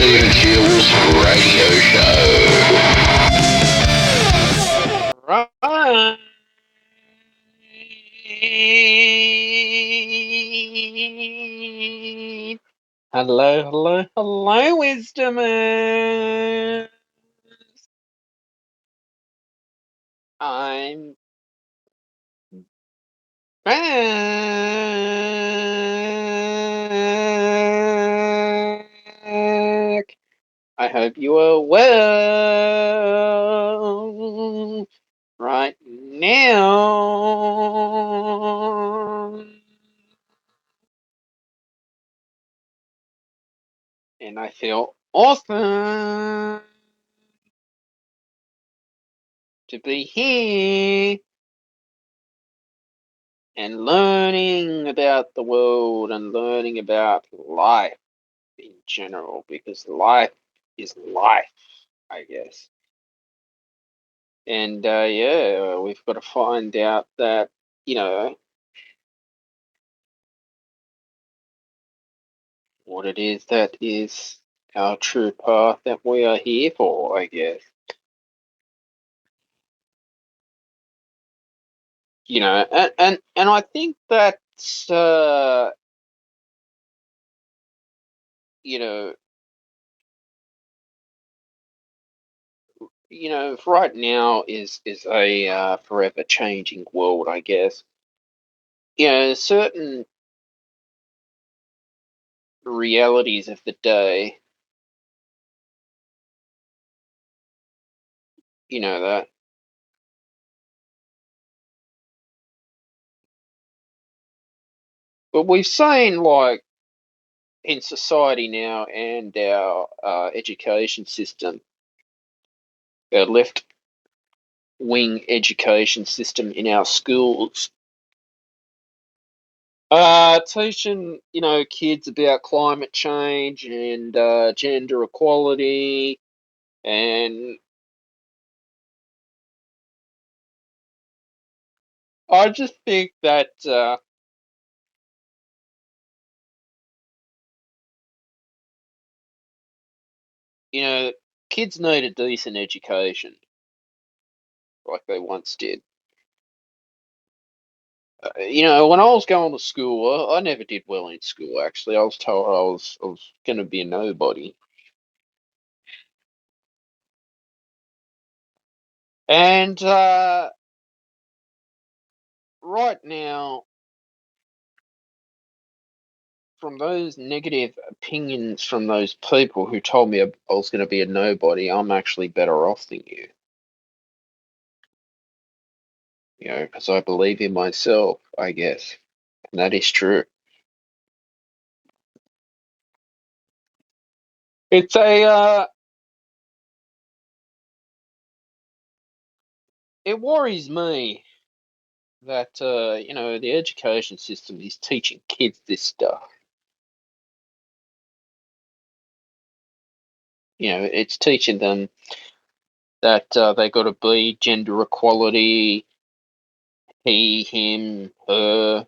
Food and Fuels radio show. Right. Hello, hello, hello, Wisdomers. I'm back. I hope you are well right now. And I feel awesome to be here and learning about the world and learning about life in general, because life is life, I guess. And yeah, we've got to find out that, you know, what it is that is our true path that we are here for, I guess. And I think that uh, you know, right now is a forever changing world, I guess. Certain realities of the day, you know that. But we've seen, like, in society now and our education system, our left wing education system in our schools, teaching, kids about climate change and gender equality. And I just think that, you know, kids need a decent education like they once did. When I was going to school, I never did well in school, actually. I was told I was going to be a nobody. And right now, from those negative opinions from those people who told me I was going to be a nobody, I'm actually better off than you. Because I believe in myself, I guess. And that is true. It's it worries me that, the education system is teaching kids this stuff. It's teaching them that they got to be gender equality, he, him, her.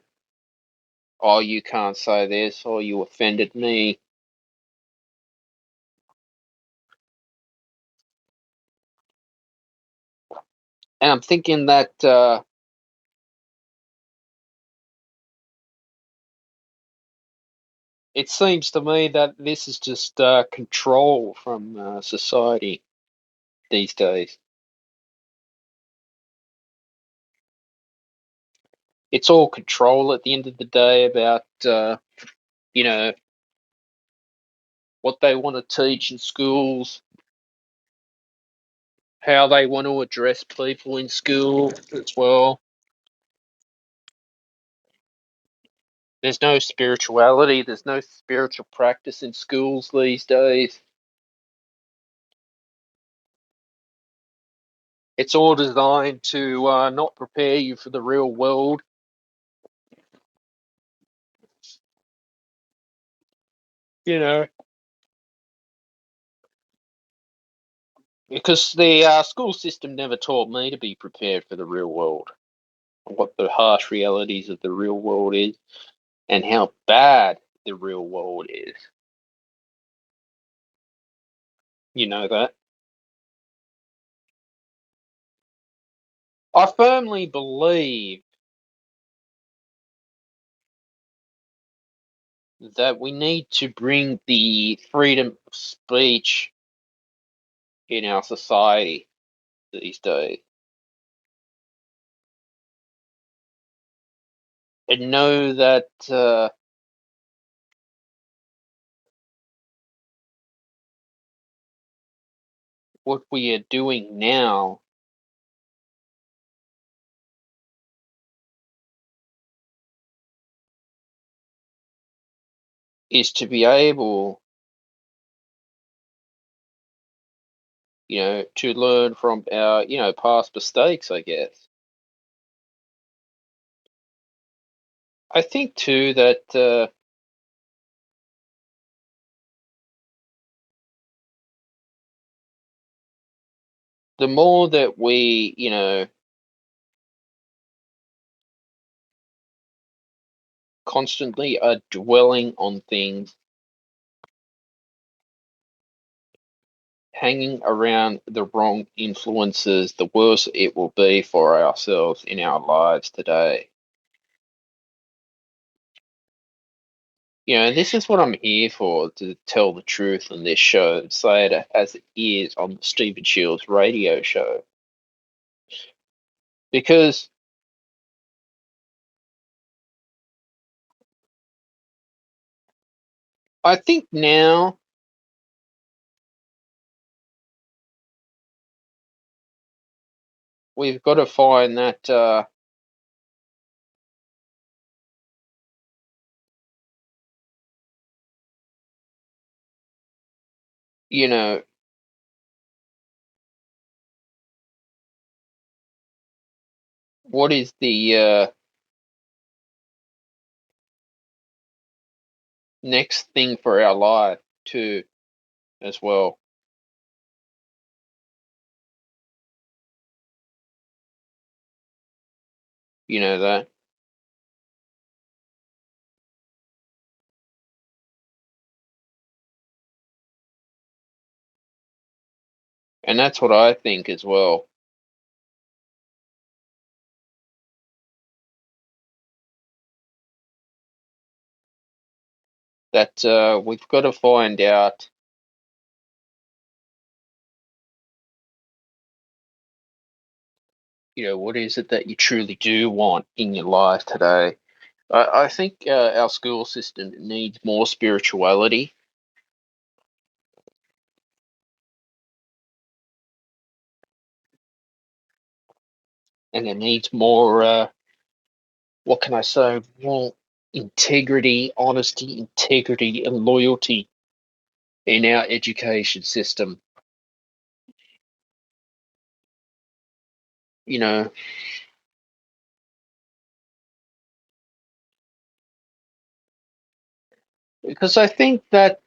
Oh, you can't say this, or you offended me. And I'm thinking that it seems to me that this is just control from society these days. It's all control at the end of the day about, you know, what they want to teach in schools, how they want to address people in school as well. There's no spirituality, there's no spiritual practice in schools these days. It's all designed to not prepare you for the real world. You know, because the school system never taught me to be prepared for the real world, what the harsh realities of the real world is, and how bad the real world is. You know that. I firmly believe that we need to bring the freedom of speech in our society these days and know that what we are doing now is to be able, to learn from our, past mistakes, I guess. I think too that the more that we, constantly are dwelling on things, hanging around the wrong influences, the worse it will be for ourselves in our lives today. This is what I'm here for, to tell the truth on this show, say it as it is on the Stephen Shields radio show. Because I think now we've got to find that, you know, what is the next thing for our life too, as well. You know that. And that's what I think as well. That we've got to find out, what is it that you truly do want in your life today. I think our school system needs more spirituality, and it needs more, what can I say, more integrity, honesty, integrity, and loyalty in our education system. You know, because I think that,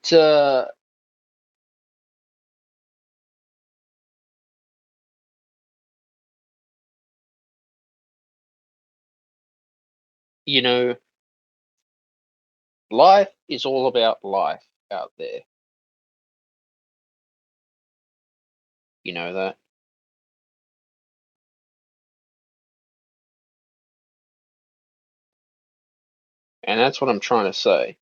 you know, life is all about life out there. You know that. And that's what I'm trying to say.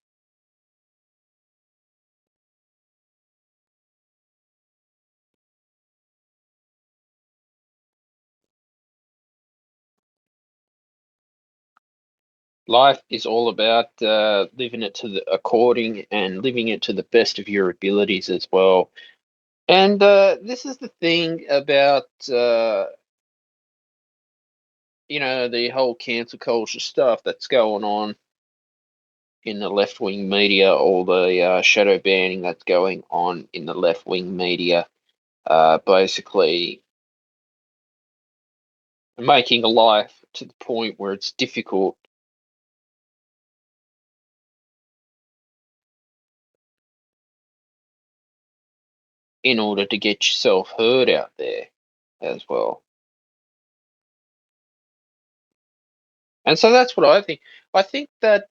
Life is all about living it to the according and living it to the best of your abilities as well. And this is the thing about the whole cancel culture stuff that's going on in the left wing media, all the shadow banning that's going on in the left wing media, basically making a life to the point where it's difficult in order to get yourself heard out there as well. And so that's what I think. I think that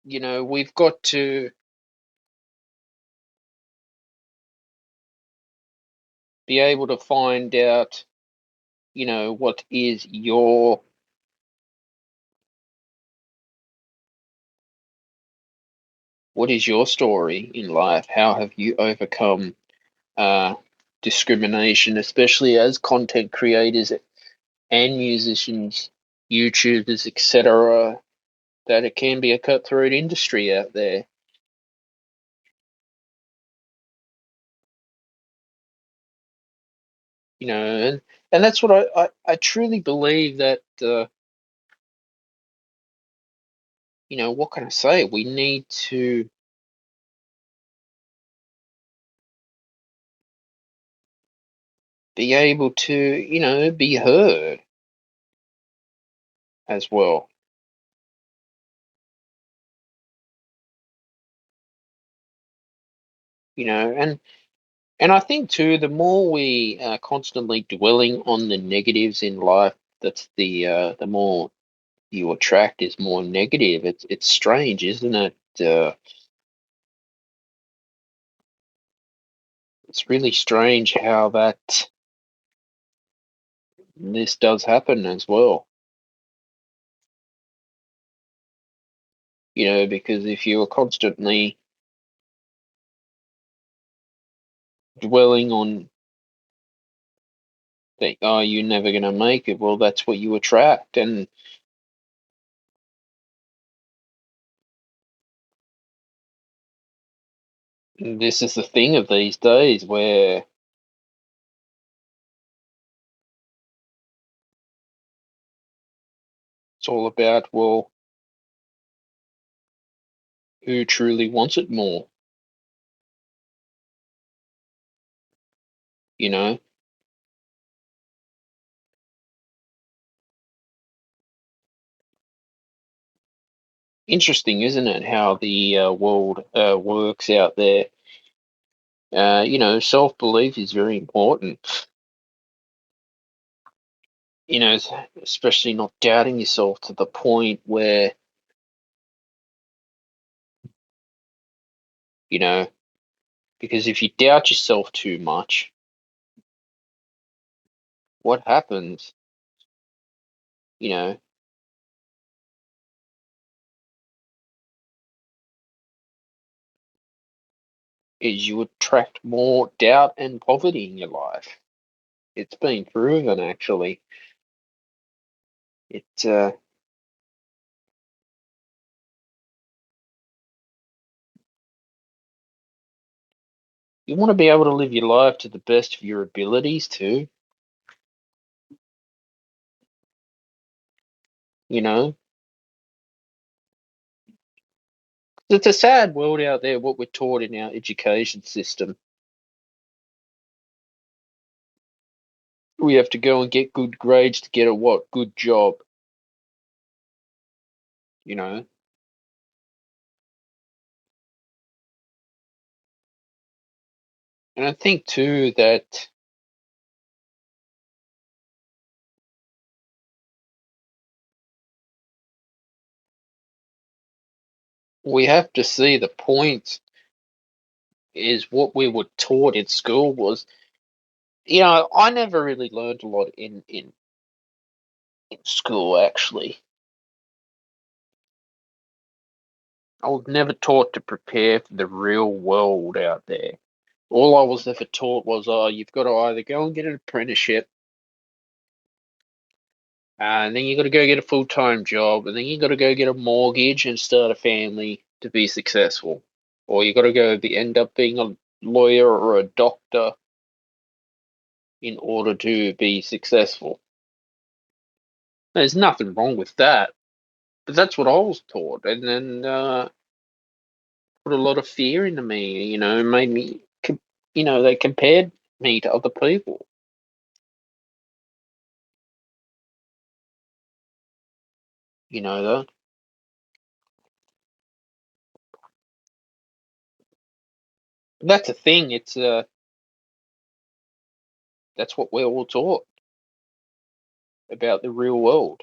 we've got to be able to find out, what is your story in life? How have you overcome uh, discrimination, especially as content creators and musicians, YouTubers, etc., that it can be a cutthroat industry out there, and that's what I truly believe that, what can I say? We need to be able to, be heard as well, and I think too, the more we are constantly dwelling on the negatives in life, that's the more you attract is more negative. It's strange, isn't it? It's really strange how that this does happen as well. Because if you are constantly dwelling on that, oh, you're never going to make it, well, that's what you attract. And this is the thing of these days where it's all about, well, who truly wants it more, you know? Interesting, isn't it, how the world works out there? Self-belief is very important, especially not doubting yourself to the point where, you know, because if you doubt yourself too much, what happens, you know, is you attract more doubt and poverty in your life. It's been proven, actually. It You want to be able to live your life to the best of your abilities too, you know. It's a sad world out there, what we're taught in our education system. We have to go and get good grades to get a what? Good job, you know. And I think too that we have to see the point is what we were taught in school was, I never really learned a lot in school, actually. I was never taught to prepare for the real world out there. All I was ever taught was, oh, you've got to either go and get an apprenticeship, and then you got to go get a full-time job, and then you got to go get a mortgage and start a family to be successful, or you got to end up being a lawyer or a doctor in order to be successful. There's nothing wrong with that, but that's what I was taught, and then put a lot of fear into me. Made me, they compared me to other people. You know that. That's a thing. That's what we're all taught about the real world.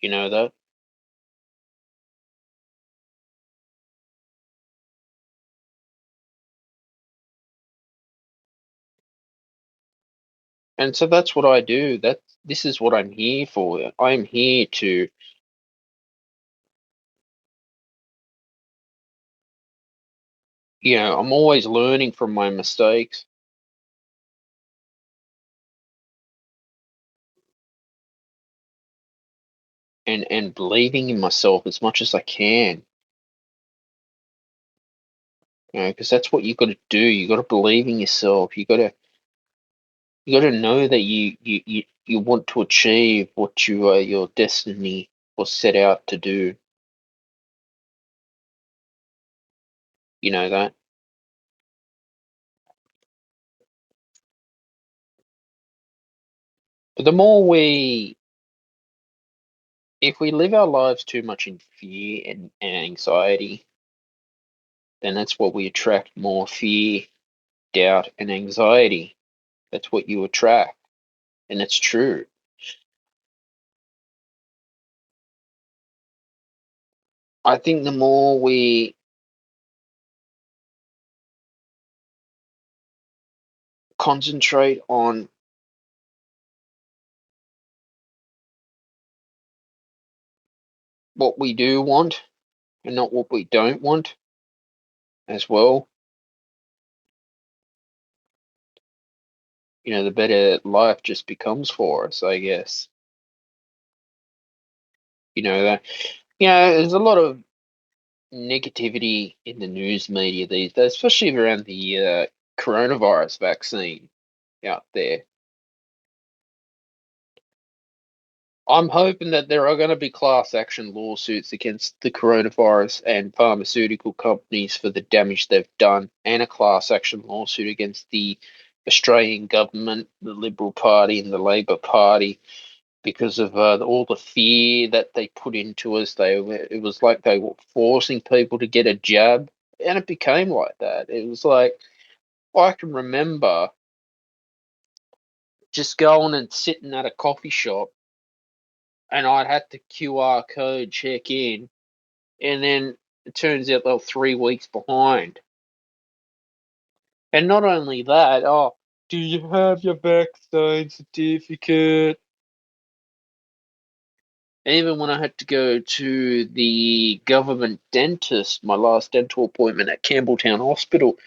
You know that? And so that's what I do. This is what I'm here for. I'm here to, I'm always learning from my mistakes and believing in myself as much as I can. Because that's what you got to do. You got to believe in yourself. You got to know that you want to achieve what your destiny was set out to do. You know that. But the more if we live our lives too much in fear and anxiety, then that's what we attract, more fear, doubt, and anxiety. That's what you attract. And it's true. I think the more we concentrate on what we do want and not what we don't want as well, the better life just becomes for us, I guess. That there's a lot of negativity in the news media these days, especially around the coronavirus vaccine out there. I'm hoping that there are going to be class action lawsuits against the coronavirus and pharmaceutical companies for the damage they've done, and a class action lawsuit against the Australian government, the Liberal Party, and the Labor Party because of all the fear that they put into us. It was like they were forcing people to get a jab, and it became like that. It was like I can remember just going and sitting at a coffee shop, and I'd have to QR code check in, and then it turns out they were 3 weeks behind. And not only that, oh, do you have your vaccine certificate? Even when I had to go to the government dentist, my last dental appointment at Campbelltown Hospital,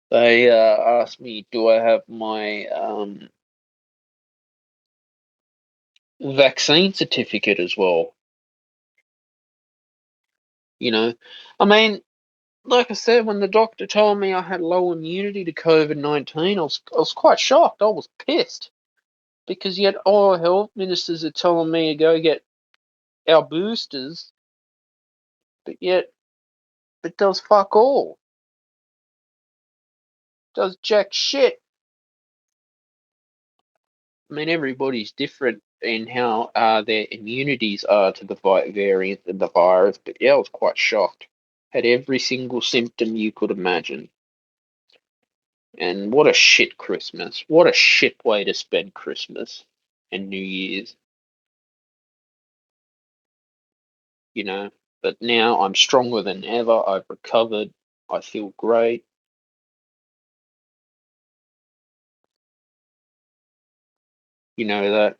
they asked me, do I have my vaccine certificate as well? You know, I mean, like I said, when the doctor told me I had low immunity to COVID-19, I was quite shocked. I was pissed because yet all health ministers are telling me to go get our boosters, but yet it does fuck all. Does jack shit. I mean, everybody's different in how their immunities are to the variant and the virus, but yeah, I was quite shocked. Had every single symptom you could imagine. And what a shit Christmas. What a shit way to spend Christmas and New Year's, you know. But now I'm stronger than ever. I've recovered. I feel great. You know that.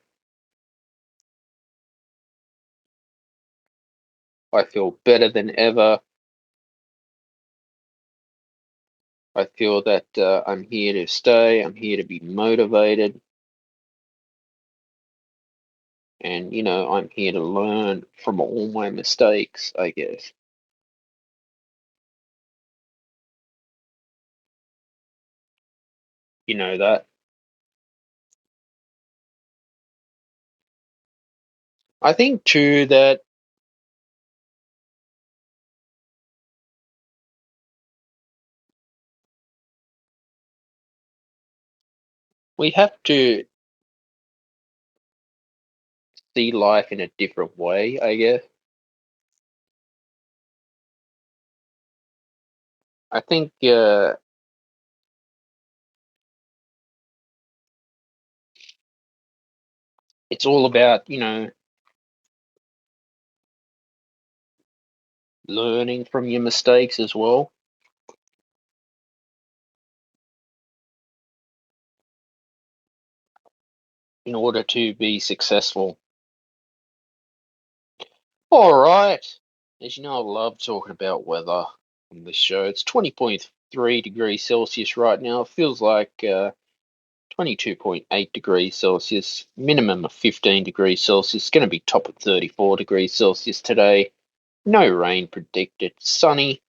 I feel better than ever. I feel that I'm here to stay. I'm here to be motivated. And, I'm here to learn from all my mistakes, I guess. You know that. I think, too, that we have to see life in a different way, I guess. I think it's all about, learning from your mistakes as well in order to be successful. All right. As you know, I love talking about weather on this show. It's 20.3 degrees Celsius right now. It feels like 22.8 degrees Celsius, minimum of 15 degrees Celsius. It's going to be top of 34 degrees Celsius today. No rain predicted. Sunny,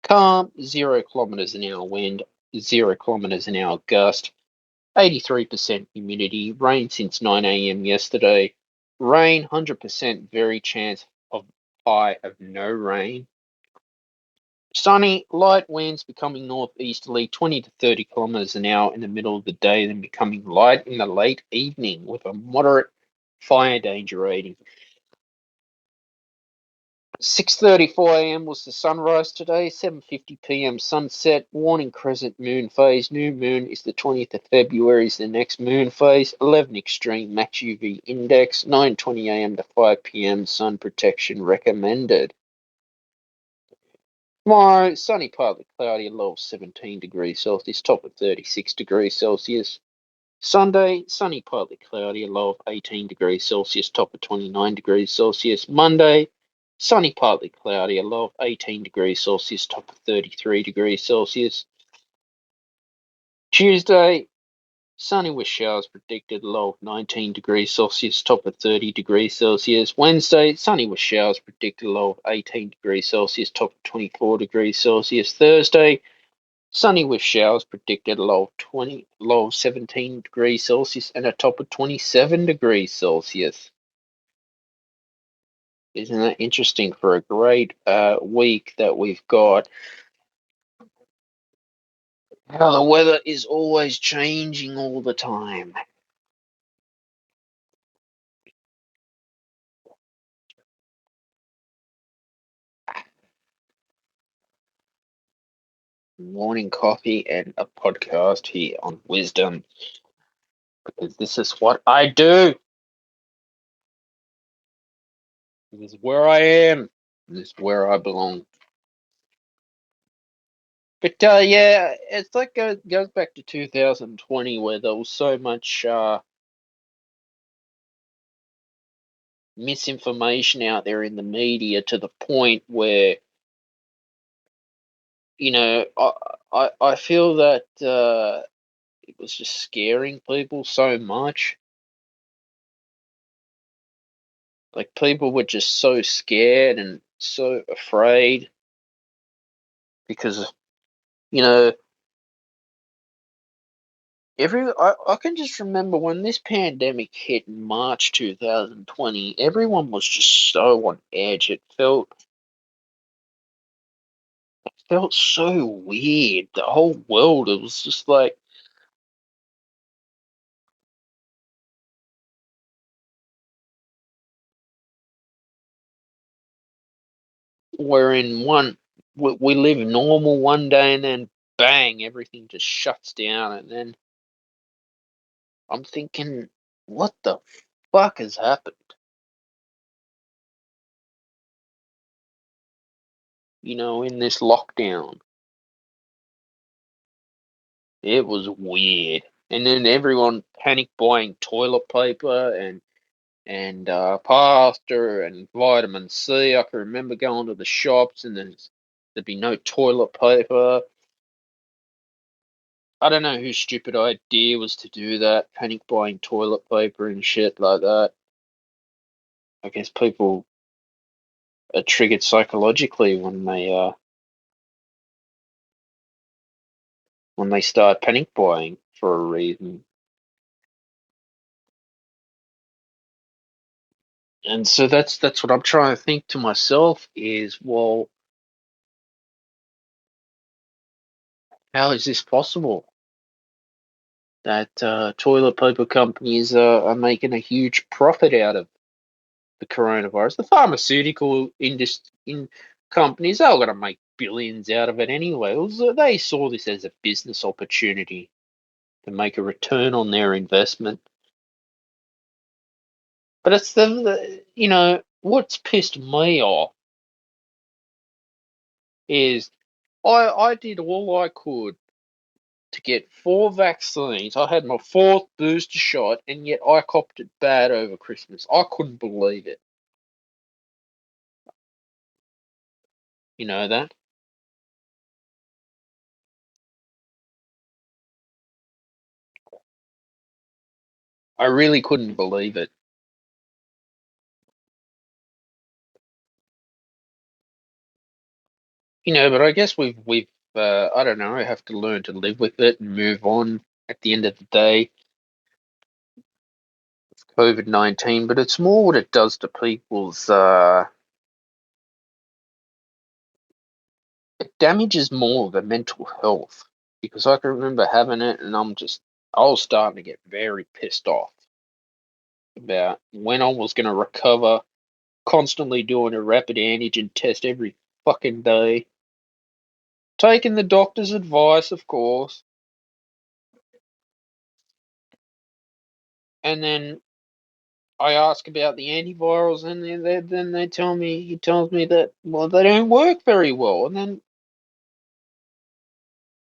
calm, 0 kilometers an hour wind, 0 kilometers an hour gust, 83% humidity. Rain since 9 a.m. yesterday. Rain, 100% very chance of high of no rain. Sunny, light winds becoming northeasterly 20 to 30 kilometers an hour in the middle of the day, then becoming light in the late evening with a moderate fire danger rating. 6:34 a.m. was the sunrise today, 7:50 p.m. sunset, morning crescent moon phase, new moon is the 20th of February is the next moon phase, 11 extreme max UV index, 9:20 a.m. to 5 p.m. sun protection recommended. Tomorrow, sunny, partly cloudy, a low of 17 degrees Celsius, top of 36 degrees Celsius. Sunday, sunny, partly cloudy, a low of 18 degrees Celsius, top of 29 degrees Celsius. Monday, sunny, partly cloudy, a low of 18 degrees Celsius, top of 33 degrees Celsius. Tuesday, sunny with showers predicted, low of 19 degrees Celsius, top of 30 degrees Celsius. Wednesday, sunny with showers predicted, low of 18 degrees Celsius, top of 24 degrees Celsius. Thursday, sunny with showers predicted, low of 17 degrees Celsius and a top of 27 degrees Celsius. Isn't that interesting for a great week that we've got? How the weather is always changing all the time. Morning coffee and a podcast here on Wisdom, because this is what I do. This is where I am. This is where I belong. But yeah, it's like goes back to 2020 where there was so much misinformation out there in the media to the point where I feel that it was just scaring people so much. Like people were just so scared and so afraid because you know I can just remember when this pandemic hit in March 2020, everyone was just so on edge. It felt so weird. The whole world, it was just like we're in we live normal one day and then bang, everything just shuts down. And then I'm thinking, what the fuck has happened? In this lockdown. It was weird. And then everyone panic buying toilet paper and pasta and vitamin C. I can remember going to the shops and there'd be no toilet paper. I don't know whose stupid idea was to do that, panic buying toilet paper and shit like that. I guess people are triggered psychologically when they start panic buying for a reason. And so that's what I'm trying to think to myself is, well, how is this possible that toilet paper companies are making a huge profit out of the coronavirus? The pharmaceutical companies, they're going to make billions out of it anyway. They saw this as a business opportunity to make a return on their investment. But it's what's pissed me off is I did all I could to get 4 vaccines. I had my fourth booster shot, and yet I copped it bad over Christmas. I couldn't believe it. You know that? I really couldn't believe it. But I guess we've I don't know, have to learn to live with it and move on at the end of the day. COVID-19, but it's more what it does to people's it damages more the mental health, because I can remember having it and I was starting to get very pissed off about when I was going to recover, constantly doing a rapid antigen test every fucking day, taking the doctor's advice, of course, and then I ask about the antivirals, and then they tell me he tells me that, well, they don't work very well, and then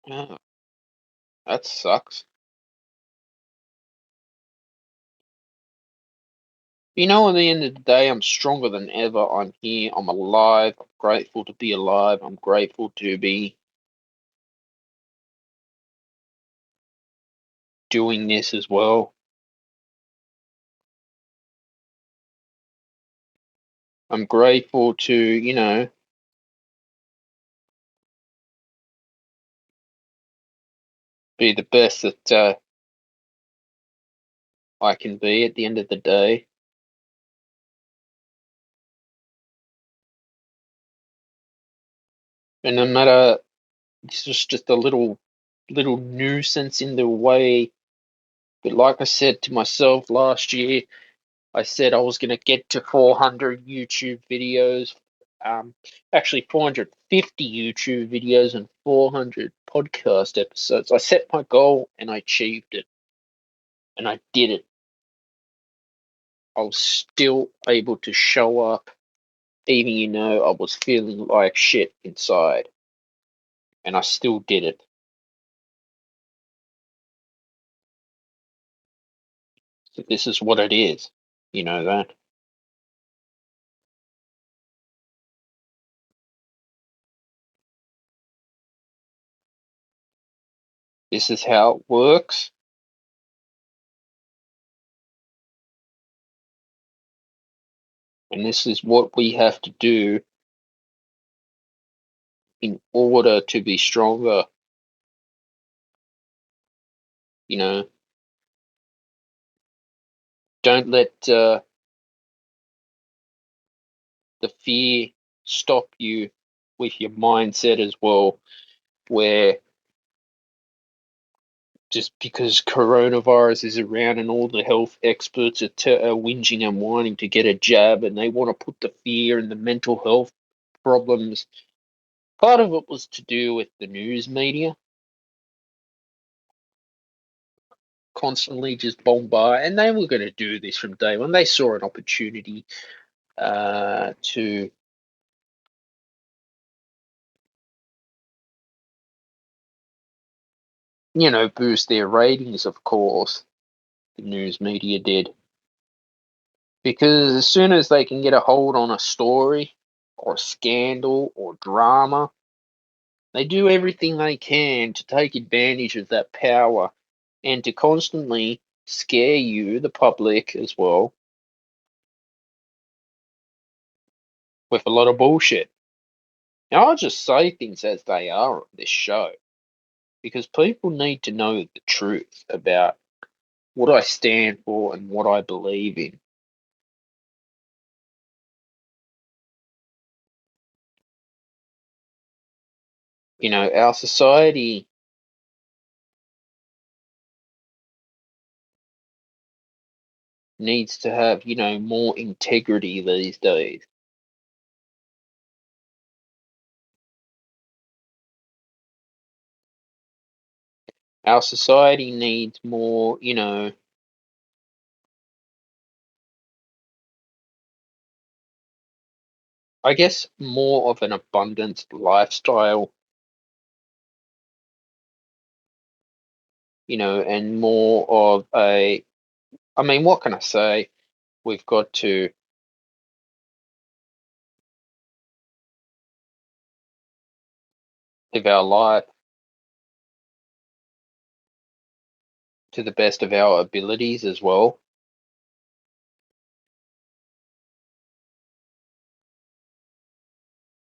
oh, that sucks. At the end of the day, I'm stronger than ever. I'm here. I'm alive. I'm grateful to be alive. I'm grateful to be doing this as well. I'm grateful to, be the best that I can be at the end of the day. And no matter, this is just a little nuisance in the way. But like I said to myself last year, I said I was going to get to 400 YouTube videos, um, actually 450 YouTube videos and 400 podcast episodes. I set my goal and I achieved it, and I did it. I was still able to show up, even I was feeling like shit inside, and I still did it. So this is what it is. You know that. This is how it works, and this is what we have to do in order to be stronger. You know, don't let the fear stop you with your mindset as well, where just because coronavirus is around and all the health experts are whinging and whining to get a jab, and they want to put the fear and the mental health problems. Part of it was to do with the news media constantly just bombard, and they were going to do this from day one. They saw an opportunity to boost their ratings. Of course, the news media did, because as soon as they can get a hold on a story or a scandal or drama, they do everything they can to take advantage of that power and to constantly scare you, the public, as well, with a lot of bullshit. Now, I'll just say things as they are on this show, because people need to know the truth about what I stand for and what I believe in. Our society needs to have, more integrity these days. Our society needs more, I guess, more of an abundant lifestyle, and more of I mean, what can I say? We've got to live our life to the best of our abilities as well.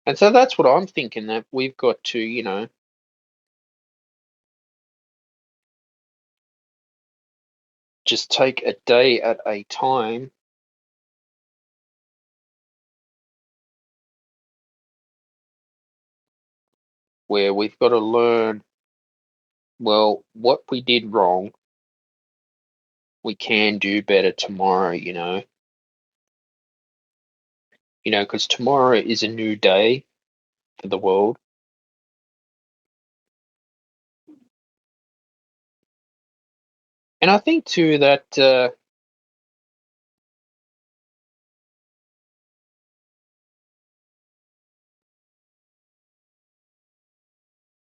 And so that's what I'm thinking, that we've got to, just take a day at a time, where we've got to learn, well, what we did wrong, we can do better tomorrow, because tomorrow is a new day for the world. And I think too that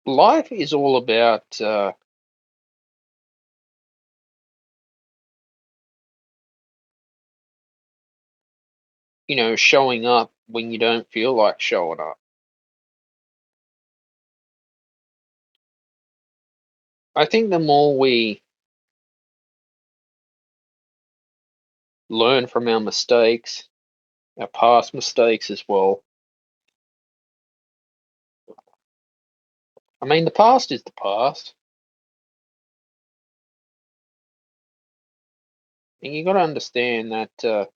life is all about, showing up when you don't feel like showing up. I think the more we learn from our mistakes, our past mistakes as well. I mean, the past is the past, and you got to understand that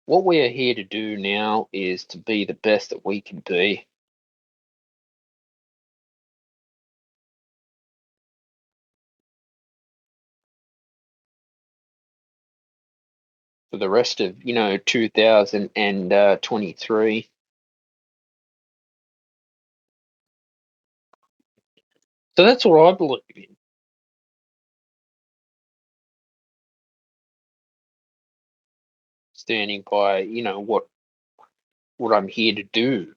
what we are here to do now is to be the best that we can be for the rest of, 2023. So that's what I believe in, standing by, what I'm here to do.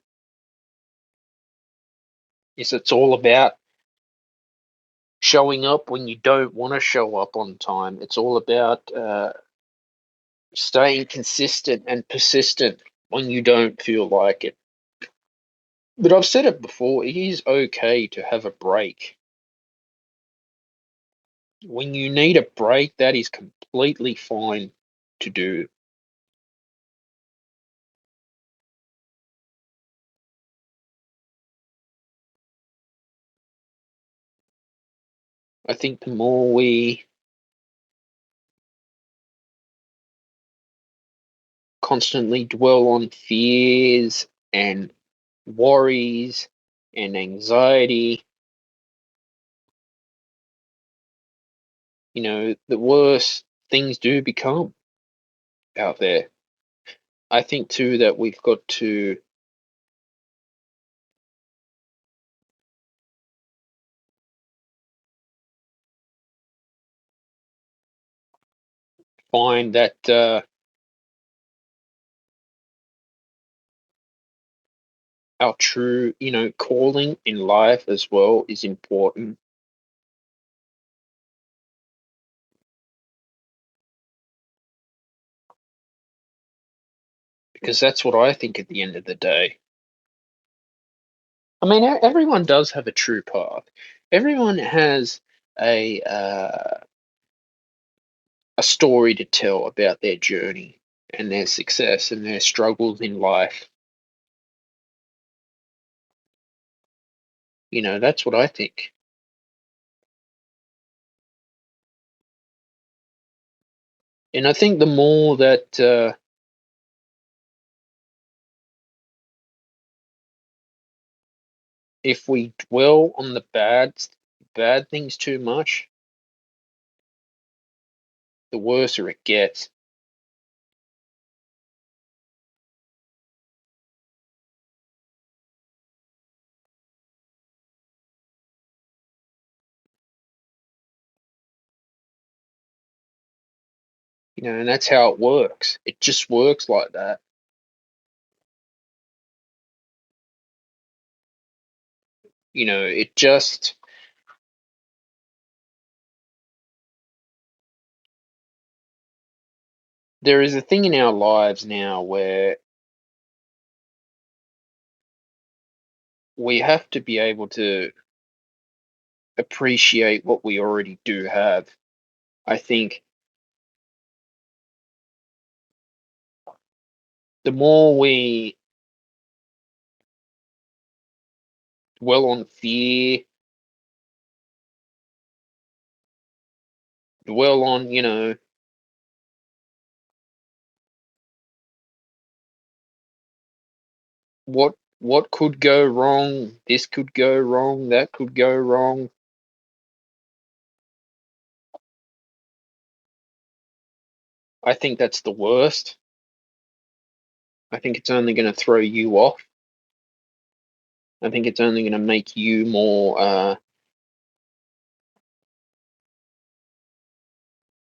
Is it's all about showing up when you don't want to show up on time. It's all about staying consistent and persistent when you don't feel like it. But I've said it before, it is okay to have a break. When you need a break, that is completely fine to do. I think the more we constantly dwell on fears and worries and anxiety, the worse things do become out there. I think too that we've got to find that our true, calling in life as well is important, because that's what I think at the end of the day. I mean, everyone does have a true path. Everyone has a story to tell about their journey and their success and their struggles in life. That's what I think. And I think the more that if we dwell on the bad things too much, the worse it gets. And that's how it works. It just works like that. It just, there is a thing in our lives now where we have to be able to appreciate what we already do have. I think the more we dwell on fear, dwell on, what could go wrong, this could go wrong, that could go wrong. I think that's the worst. I think it's only going to throw you off. I think it's only going to make you more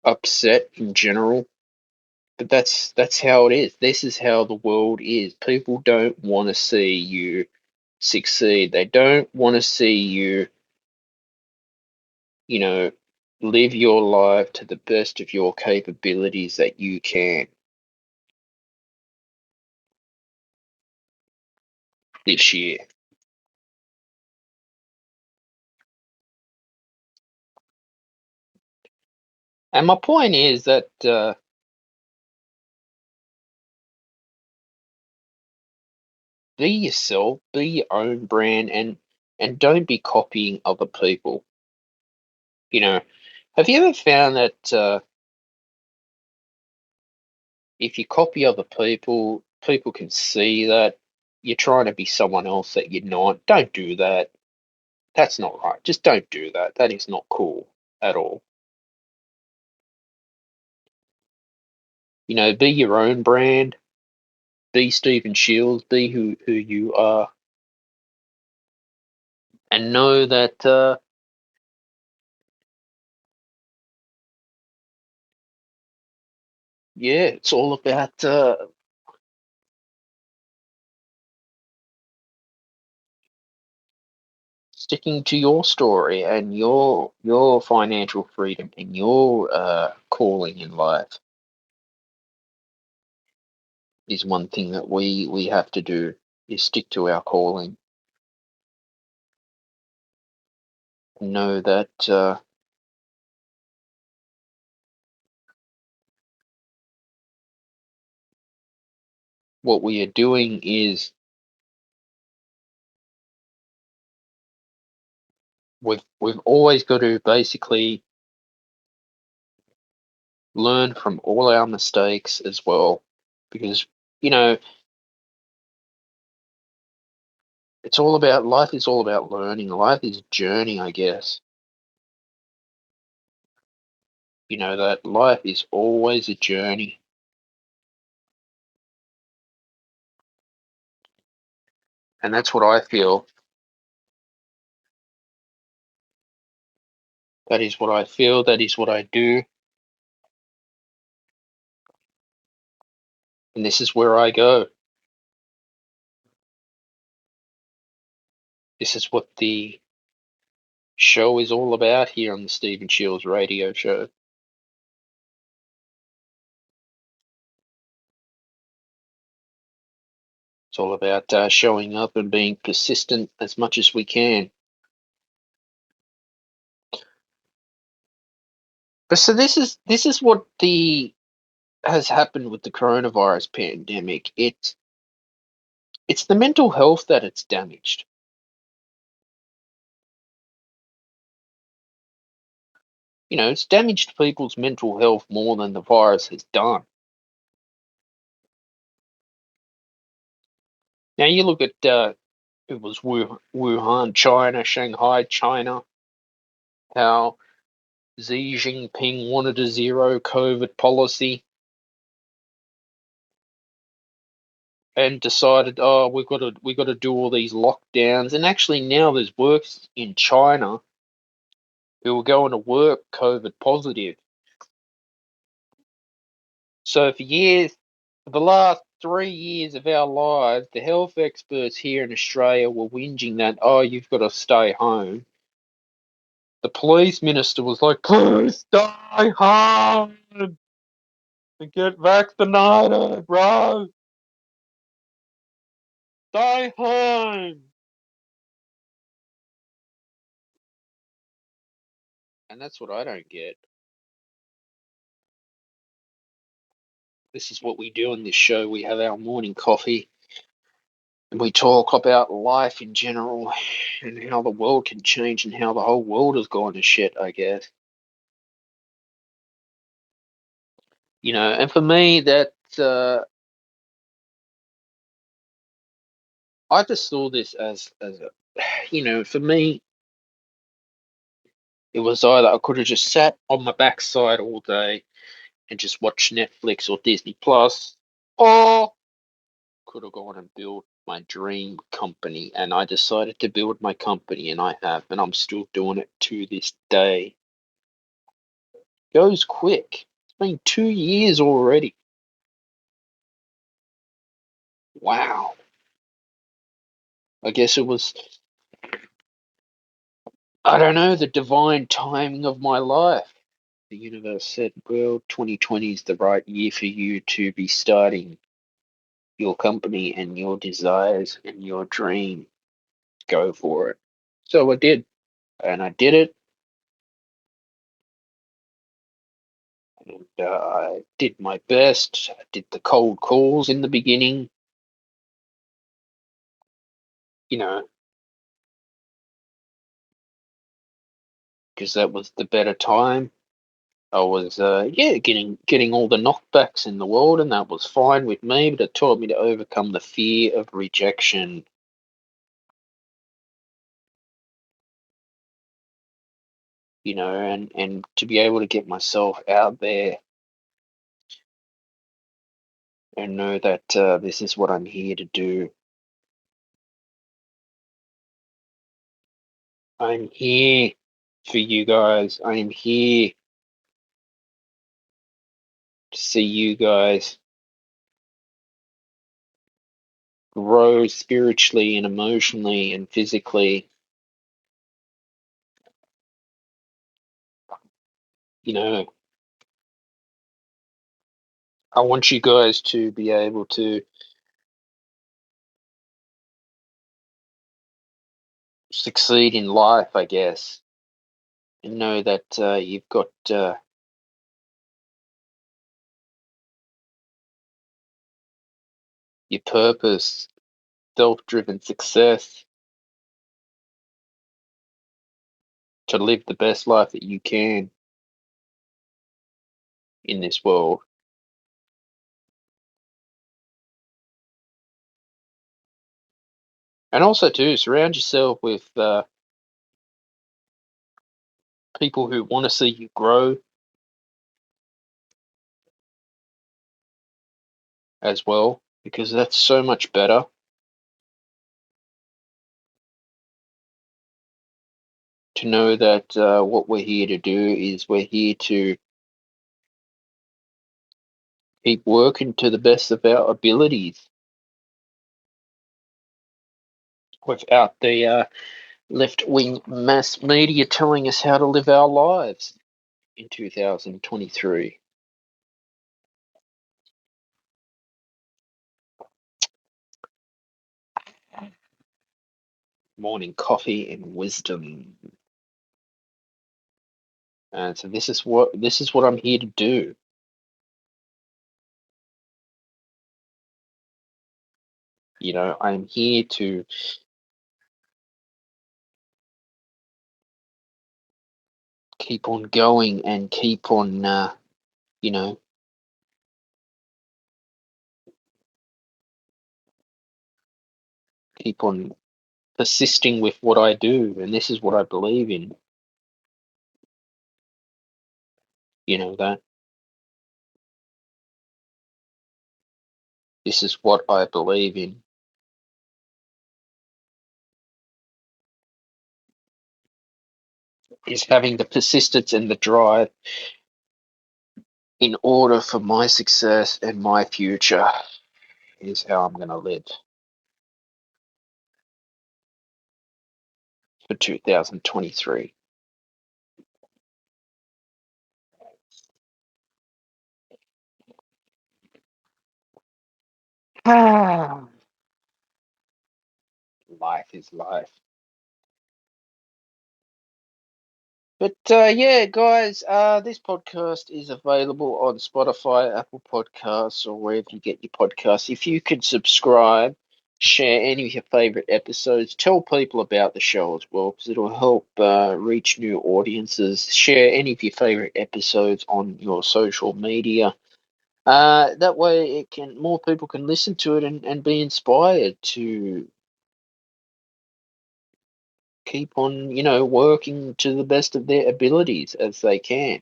upset in general. But that's how it is. This is how the world is. People don't want to see you succeed. They don't want to see you, you know, live your life to the best of your capabilities that you can this year. And my point is that be yourself, be your own brand, and don't be copying other people. You know, have you ever found that if you copy other people, people can see that you're trying to be someone else that you're not? Don't do that. That's not right. Just don't do that. That is not cool at all. Be your own brand. Be Stephen Shields. Be who you are, and know that yeah, it's all about sticking to your story and your financial freedom and your calling in life is one thing that we have to do, is stick to our calling. Know that what we are doing is we've always got to basically learn from all our mistakes as well, because you know it's all about, life is all about learning. Life is a journey, I guess. That life is always a journey, and that's what I feel. That is what I feel. That is what I do, and this is where I go. This is what the show is all about here on the Stephen Shields radio show. It's all about showing up and being persistent as much as we can. But so this is what the has happened with the coronavirus pandemic. It's the mental health that it's damaged. It's damaged people's mental health more than the virus has done. Now you look at it was Wuhan, China, Shanghai, China, how Xi Jinping wanted a zero COVID policy and decided, oh, we got to do all these lockdowns. And actually now there's works in China who are going to work COVID positive. So for the last 3 years of our lives, the health experts here in Australia were whinging that, oh, you've got to stay home. The police minister was like, please stay home and get vaccinated, bro. Stay home. And that's what I don't get. This is what we do on this show. We have our morning coffee and we talk about life in general and how the world can change and how the whole world has gone to shit, I guess. And for me, I just saw this as a, for me, it was either I could have just sat on my backside all day and just watched Netflix or Disney Plus, or could have gone and built my dream company. And I decided to build my company, and I have, and I'm still doing it to this day. Goes quick. It's been 2 years already. Wow. I guess it was, I don't know, the divine timing of my life. The universe said, well, 2020 is the right year for you to be starting your company and your desires and your dream. Go for it. So I did. And I did it. And I did my best. I did the cold calls in the beginning, you know, because that was the better time. I was, getting all the knockbacks in the world, and that was fine with me. But it taught me to overcome the fear of rejection, and to be able to get myself out there and know that this is what I'm here to do. I'm here for you guys. I'm here to see you guys grow spiritually and emotionally and physically. You know, I want you guys to be able to succeed in life, I guess, and know that you've got your purpose, self-driven success to live the best life that you can in this world. And also, too, surround yourself with people who want to see you grow as well, because that's so much better. To know that what we're here to do is we're here to keep working to the best of our abilities without the left wing mass media telling us how to live our lives in 2023. Morning coffee and wisdom. And so this is what I'm here to do. I'm here to keep on going and keep on you know, keep on persisting with what I do, and this is what I believe in. That this is what I believe in, is having the persistence and the drive in order for my success and my future is how I'm going to live for 2023. Life is life. But yeah, guys, this podcast is available on Spotify, Apple Podcasts, or wherever you get your podcasts. If you could subscribe, share any of your favorite episodes, tell people about the show as well, because it'll help reach new audiences. Share any of your favorite episodes on your social media. That way, it can more people can listen to it and be inspired to keep on, working to the best of their abilities as they can.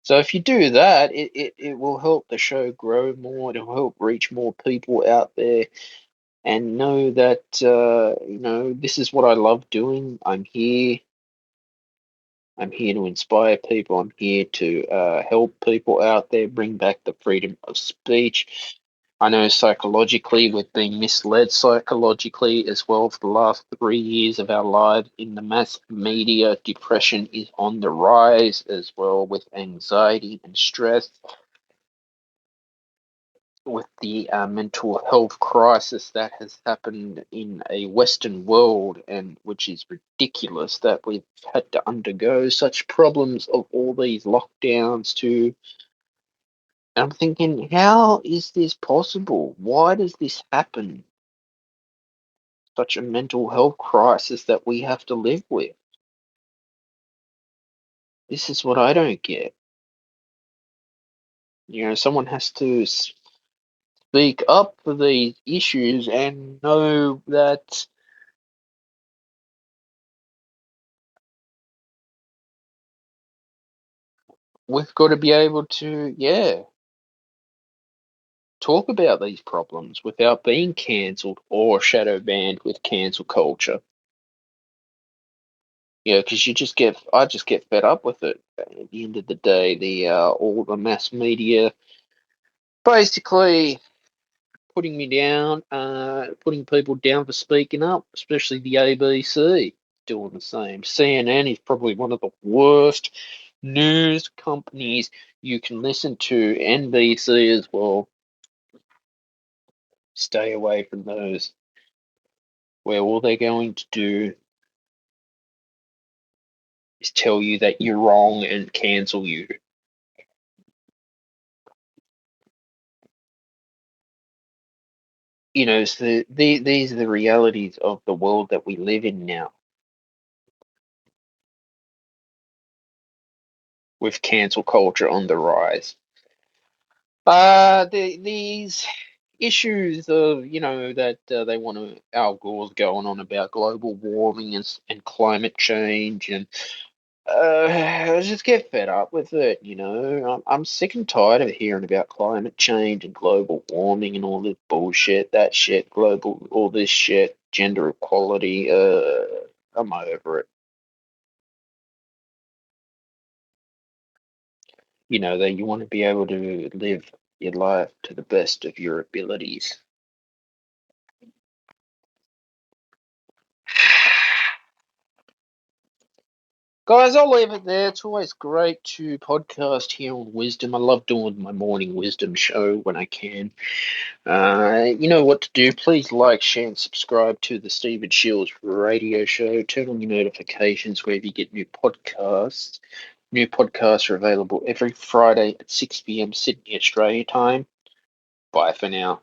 So if you do that, it will help the show grow more. It'll help reach more people out there and know that, this is what I love doing. I'm here. I'm here to inspire people. I'm here to help people out there, bring back the freedom of speech. I know psychologically we've been misled psychologically as well for the last 3 years of our lives in the mass media. Depression is on the rise as well with anxiety and stress, with the mental health crisis that has happened in a Western world, and which is ridiculous that we've had to undergo such problems of all these lockdowns too. And I'm thinking, how is this possible? Why does this happen? Such a mental health crisis that we have to live with. This is what I don't get. Someone has to speak up for these issues and know that we've got to be able to, yeah, talk about these problems without being cancelled or shadow banned with cancel culture. Because I just get fed up with it. At the end of the day, the all the mass media basically putting me down, putting people down for speaking up, especially the ABC doing the same. CNN is probably one of the worst news companies you can listen to. NBC as well. Stay away from those, where all they're going to do is tell you that you're wrong and cancel you. So these are the realities of the world that we live in now, with cancel culture on the rise. These issues of, that they want to, Al Gore's going on about global warming and climate change, and I just get fed up with it. I'm sick and tired of hearing about climate change and global warming and all this bullshit, that shit, global, all this shit, gender equality. I'm over it. That you want to be able to live your life to the best of your abilities. Guys, I'll leave it there. It's always great to podcast here on Wisdom. I love doing my morning wisdom show when I can. You know what to do. Please like, share, and subscribe to the Stephen Shields radio show. Turn on your notifications wherever you get new podcasts. New podcasts are available every Friday at 6 p.m. Sydney, Australia time. Bye for now.